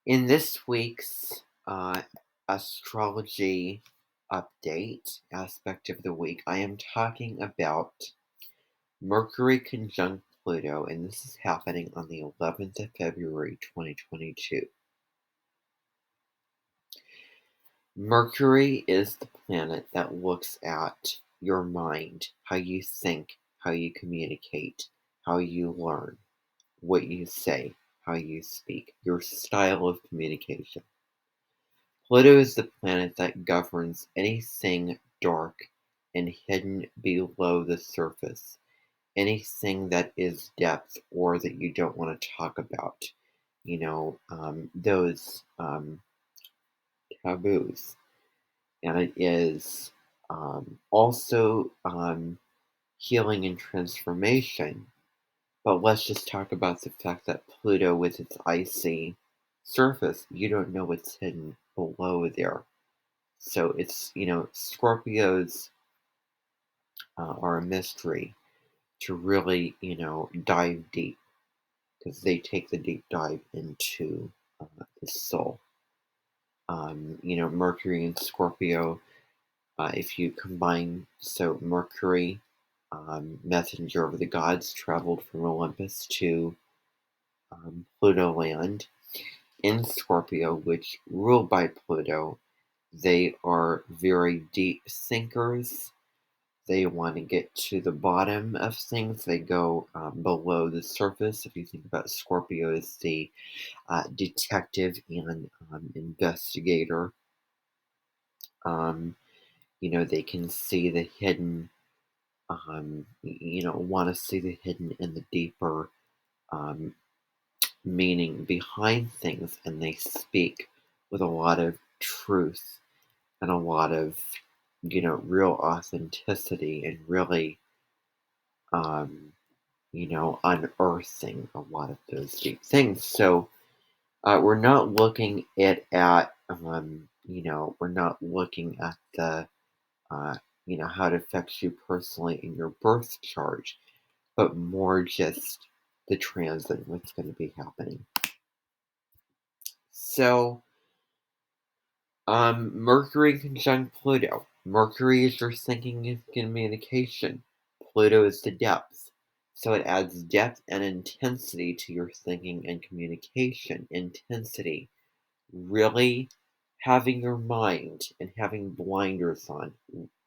In this week's astrology update aspect of the week, I am talking about Mercury conjunct Pluto, and this is happening on the 11th of February, 2022. Mercury is the planet that looks at your mind, how you think, how you communicate, how you learn, what you say, how you speak, your style of communication. Pluto is the planet that governs anything dark and hidden below the surface, anything that is depth or that you don't want to talk about, those taboos. And it is also healing and transformation. But let's just talk about the fact that Pluto, with its icy surface, you don't know what's hidden below there. So it's, Scorpios are a mystery to really, dive deep because they take the deep dive into the soul. Mercury and Scorpio, if you combine, so Mercury, messenger of the gods, traveled from Olympus to Pluto land in Scorpio, which ruled by Pluto. They are very deep thinkers. They want to get to the bottom of things. They go below the surface. If you think about Scorpio as the detective and investigator, um, they can see the hidden, want to see the hidden and the deeper um, meaning behind things, and they speak with a lot of truth and a lot of, real authenticity and really, um, unearthing a lot of those deep things. So we're not looking we're not looking at the, uh, how it affects you personally in your birth chart, but more just the transit, what's going to be happening. So, Mercury conjunct Pluto. Mercury is your thinking and communication. Pluto is the depth. So it adds depth and intensity to your thinking and communication. Intensity. Really having your mind and having blinders on.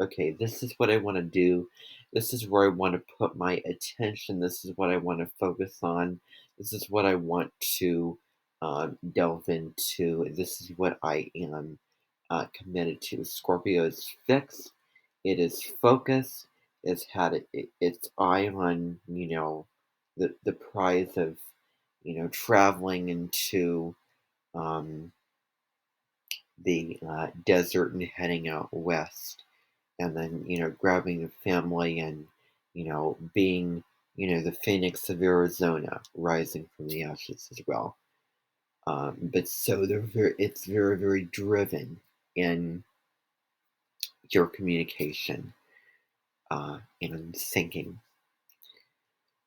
Okay, this is what I want to do. This is where I want to put my attention. This is what I want to focus on. This is what I want to delve into. This is what I am committed to. Scorpio is fixed. It is focused. It's had its eye on, the prize of, traveling into um, the desert and heading out west, and then grabbing the family and being the phoenix of Arizona, rising from the ashes as well. But so it's very very driven in your communication and thinking.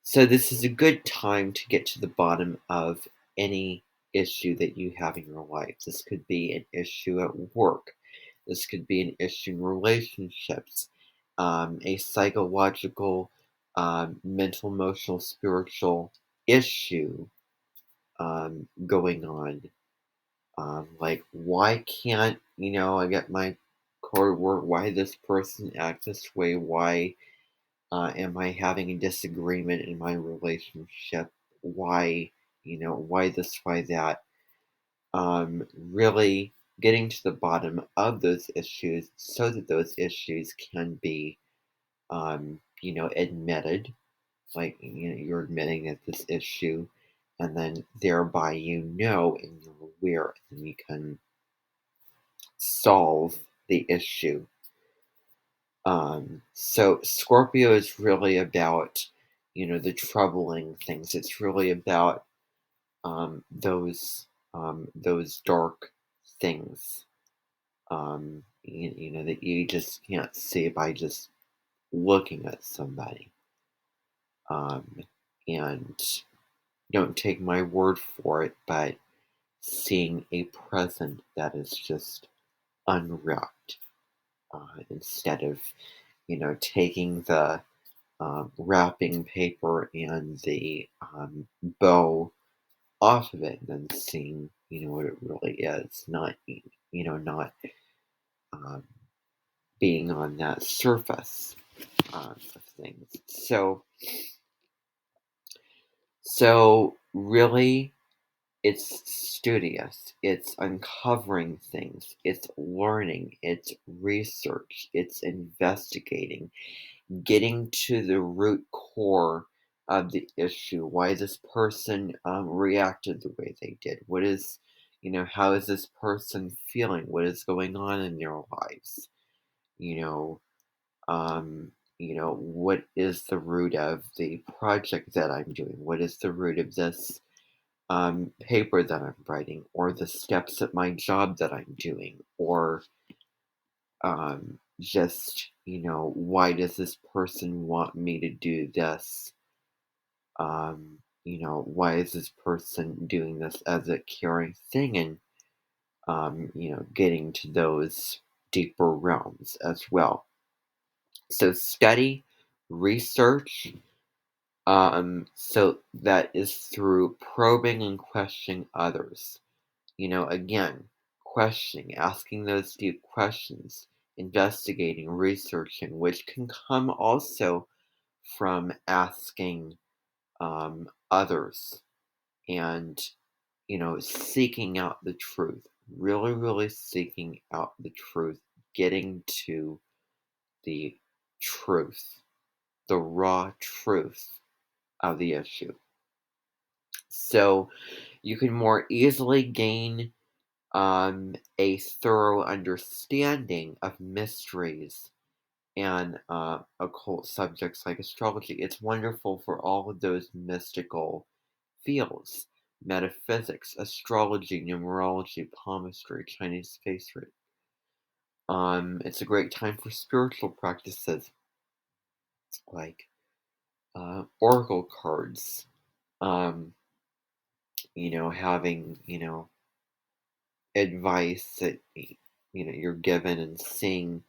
So this is a good time to get to the bottom of any issue that you have in your life. This could be an issue at work. This could be an issue in relationships, a psychological, mental, emotional, spiritual issue going on. Like, why can't, I get my core work? Why this person act this way? Why am I having a disagreement in my relationship? Why, why this, why that? Really getting to the bottom of those issues so that those issues can be, admitted. Like, you're admitting that this issue, and then thereby and you're aware, and you can solve the issue. So Scorpio is really about, the troubling things. It's really about those dark things, that you just can't see by just looking at somebody. And don't take my word for it, but seeing a present that is just unwrapped, instead of, taking the wrapping paper and the bow off of it and then seeing, what it really is, not um, being on that surface of things. So really, it's studious. It's uncovering things. It's learning. It's research. It's investigating, getting to the root core of the issue. Why this person reacted the way they did. How is this person feeling? What is going on in their lives? You know, what is the root of the project that I'm doing? What is the root of this paper that I'm writing, or the steps at my job that I'm doing, or just, why does this person want me to do this? Why is this person doing this as a caring thing? And, getting to those deeper realms as well. So study, research, so that is through probing and questioning others. Again, questioning, asking those deep questions, investigating, researching, which can come also from asking others and, seeking out the truth, really, really seeking out the truth, getting to the truth, the raw truth of the issue. So you can more easily gain a thorough understanding of mysteries and occult subjects like astrology. It's wonderful for all of those mystical fields: metaphysics, astrology, numerology, palmistry, Chinese facery. It's a great time for spiritual practices like oracle cards. Um, having advice that you're given, and seeing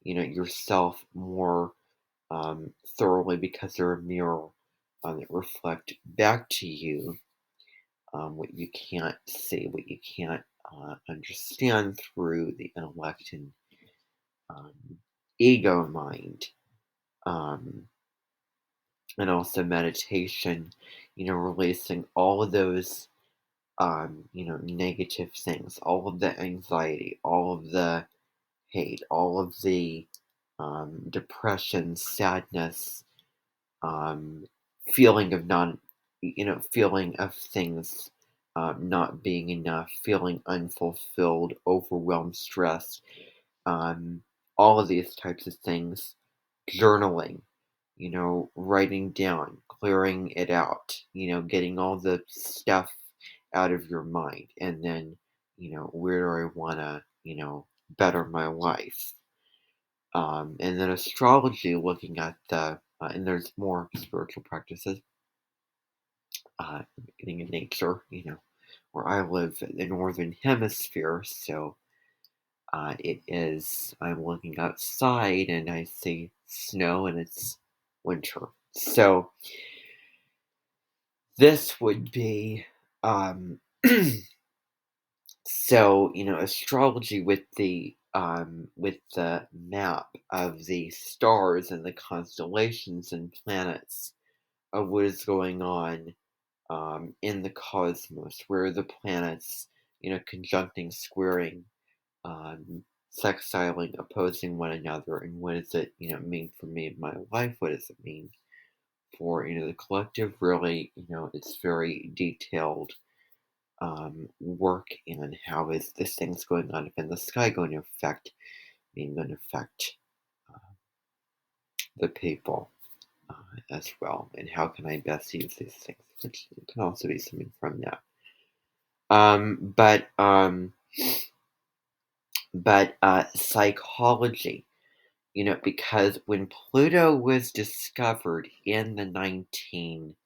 yourself more thoroughly, because they're a mirror that reflect back to you what you can't see, what you can't understand through the intellect and um, ego mind. Um, and also meditation, releasing all of those negative things, all of the anxiety, all of the hate, all of the depression, sadness, um, feeling of feeling of things not being enough, feeling unfulfilled, overwhelmed, stressed, um, all of these types of things, journaling, writing down, clearing it out, getting all the stuff out of your mind, and then, where do I want to, better my life? And then astrology, looking at and there's more spiritual practices, getting in nature, where I live in the northern hemisphere, so I'm looking outside and I see snow and it's winter. So this would be, um, so, astrology with the map of the stars and the constellations and planets of what is going on in the cosmos, where are the planets, conjuncting, squaring, sextiling, opposing one another, and what does it, mean for me in my life? What does it mean for, the collective? Really, it's very detailed work, and how is this thing's going on up in the sky going to affect the people as well, and how can I best use these things, which can also be something from that. Um, but um, but psychology, because when Pluto was discovered in the 1930s,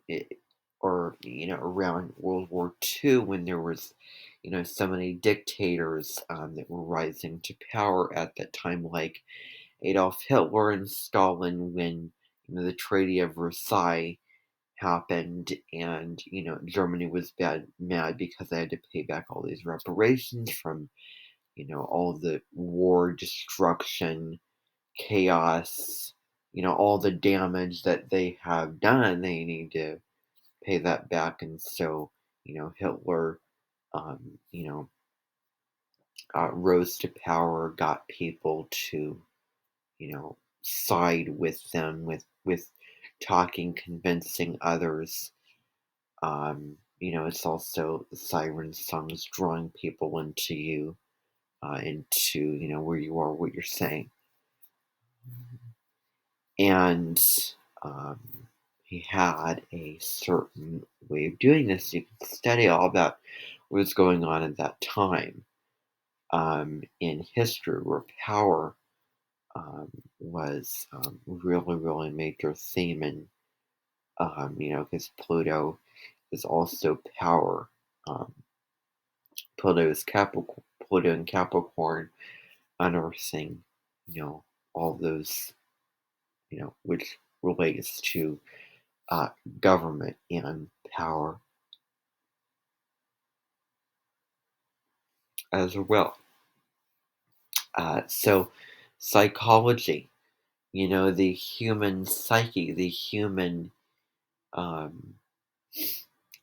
it, or around World War II when there was so many dictators that were rising to power at that time, like Adolf Hitler and Stalin, when the Treaty of Versailles happened, and Germany was mad because they had to pay back all these reparations from all the war destruction, chaos, all the damage that they have done. They need to pay that back. And so Hitler um, you know rose to power, got people to side with them, with talking, convincing others. It's also the siren songs drawing people into you, into where you are, what you're saying. And um, he had a certain way of doing this. You can study all about what was going on at that time in history, where power was really, really a major theme. And because Pluto is also power. Um, Pluto and Capricorn, unearthing, all those, which relates to uh, government and power as well. So, psychology, the human psyche, the human, um,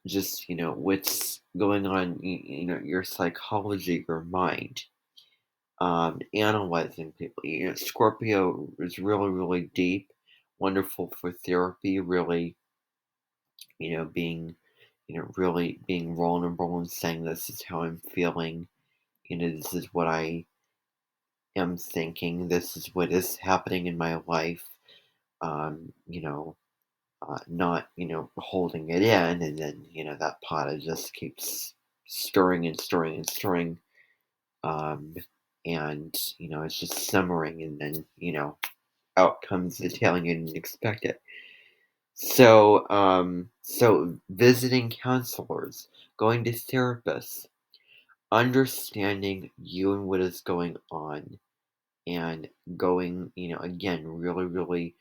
just, what's going on, your psychology, your mind, analyzing people. Scorpio is really, really deep, wonderful for therapy, really, being, really being vulnerable and saying, this is how I'm feeling, this is what I am thinking, this is what is happening in my life, not, holding it in, and then, that pot it just keeps stirring and stirring and stirring, um, and, it's just simmering, and then, out comes the tail you didn't expect it. So visiting counselors, going to therapists, understanding you and what is going on, and going, again, really, really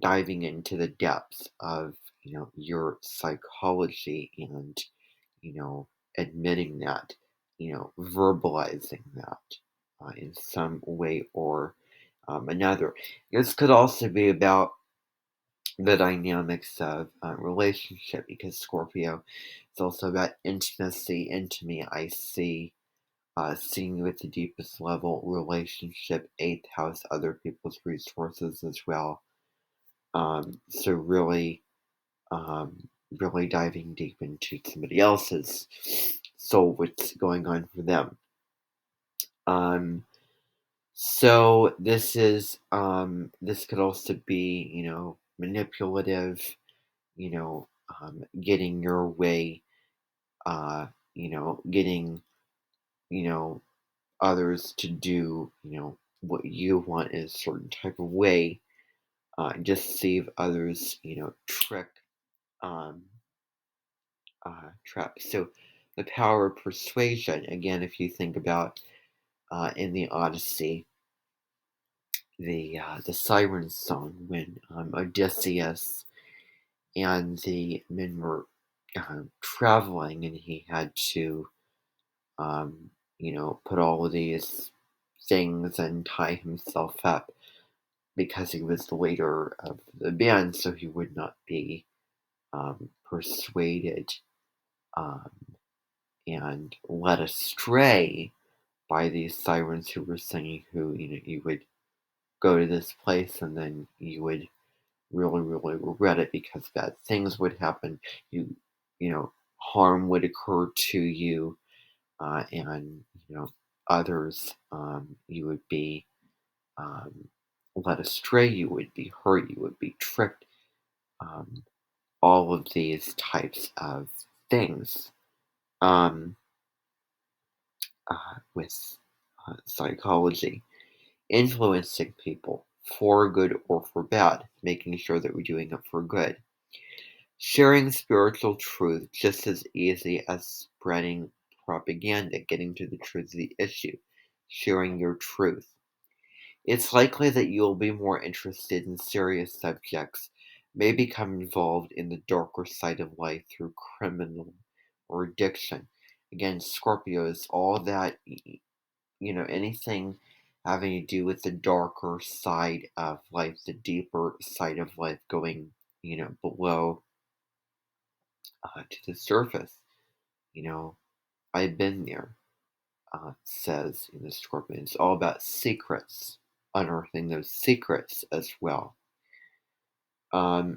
diving into the depths of, your psychology, and, admitting that, verbalizing that in some way or another. This could also be about the dynamics of relationship, because Scorpio is also about intimacy. Into me, I see seeing you at the deepest level, relationship, eighth house, other people's resources as well. So really, really diving deep into somebody else's soul, what's going on for them. Um, so this could also be, manipulative, getting your way, getting, you know, others to do, what you want in a certain type of way, deceive others, trick, um, trap. So the power of persuasion, again, if you think about in the Odyssey, the siren song, when Odysseus and the men were traveling, and he had to, put all of these things and tie himself up because he was the leader of the band, so he would not be persuaded um, and led astray by these sirens who were singing, who, you would go to this place, and then you would really, really regret it, because bad things would happen. Harm would occur to you, and others, you would be um, led astray, you would be hurt, you would be tricked. Um, all of these types of things with psychology, influencing people for good or for bad, making sure that we're doing it for good. Sharing spiritual truth just as easy as spreading propaganda, getting to the truth of the issue, sharing your truth. It's likely that you'll be more interested in serious subjects, may become involved in the darker side of life through criminal or addiction. Again, Scorpios, all that, anything having to do with the darker side of life, the deeper side of life going, below to the surface. You know, I've been there, says Scorpion. It's all about secrets, unearthing those secrets as well.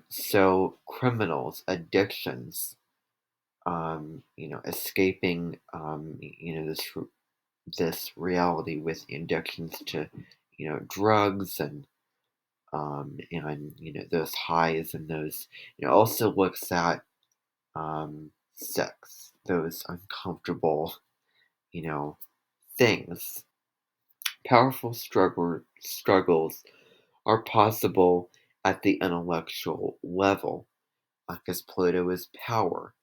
So criminals, addictions, escaping, this reality with addictions to, drugs and those highs and those, also looks at sex, those uncomfortable, you know, things. Powerful struggles are possible at the intellectual level because Pluto is power,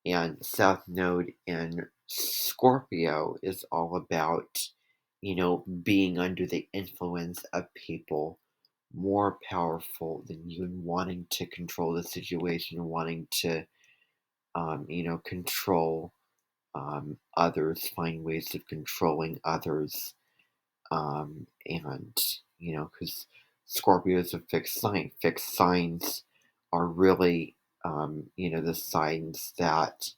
and South Node in Scorpio is all about, being under the influence of people more powerful than you and wanting to control the situation, wanting to, control others, find ways of controlling others. And, because Scorpio is a fixed signs are really, the signs that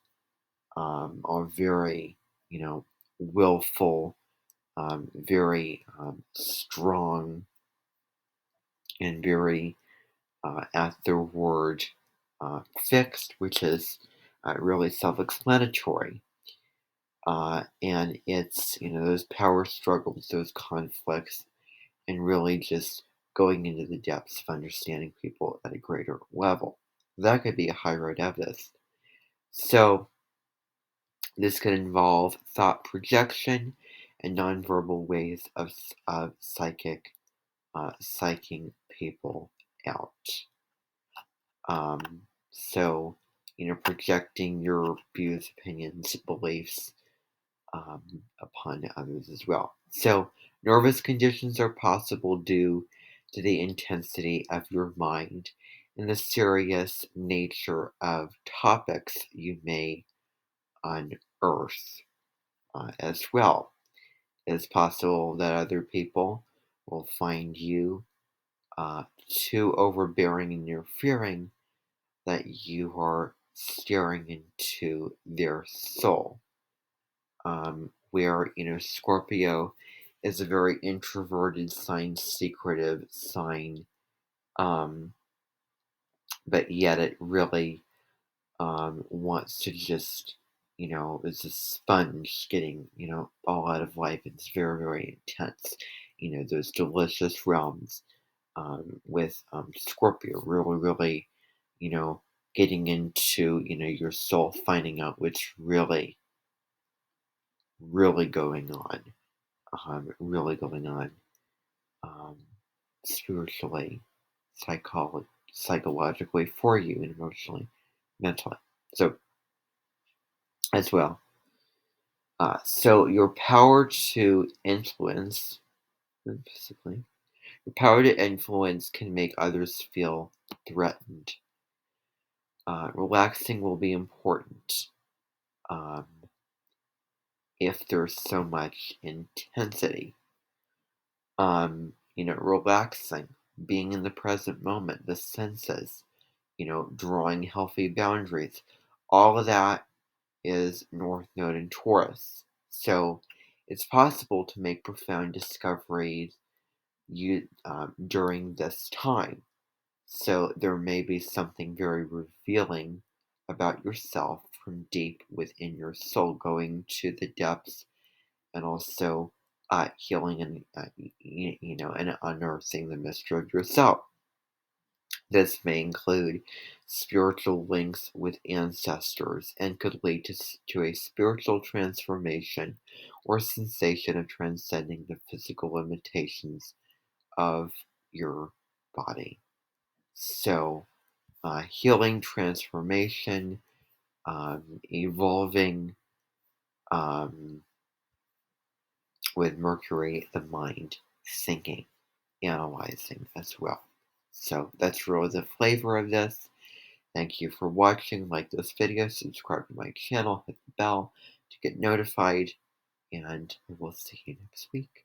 are very, willful, very strong, and very at their word fixed, which is really self explanatory. And it's, those power struggles, those conflicts, and really just going into the depths of understanding people at a greater level. That could be a high road of this. So, this could involve thought projection and nonverbal ways of psyching people out. So, projecting your views, opinions, beliefs upon others as well. So, nervous conditions are possible due to the intensity of your mind and the serious nature of topics you may unearth as well. It's possible that other people will find you too overbearing and interfering, that you are staring into their soul. Where, Scorpio is a very introverted sign, secretive sign, um, but yet it really wants to just, is a sponge getting, all out of life. It's very, very intense. Those delicious realms with Scorpio, really, really, getting into, your soul, finding out what's really, really going on, really going on um, spiritually, psychologically for you, and emotionally, mentally. So, as well. So your power to influence, physically, your power to influence can make others feel threatened. Relaxing will be important um, if there's so much intensity. Relaxing, being in the present moment, the senses, drawing healthy boundaries, all of that is North Node in Taurus. So it's possible to make profound discoveries during this time. So there may be something very revealing about yourself from deep within your soul, going to the depths, and also healing and and unearthing the mystery of yourself. This may include spiritual links with ancestors and could lead to a spiritual transformation or sensation of transcending the physical limitations of your body. So, healing, transformation, evolving, um, with Mercury, the mind, thinking, analyzing as well. So that's really the flavor of this. Thank you for watching. Like this video, subscribe to my channel, hit the bell to get notified, and I will see you next week.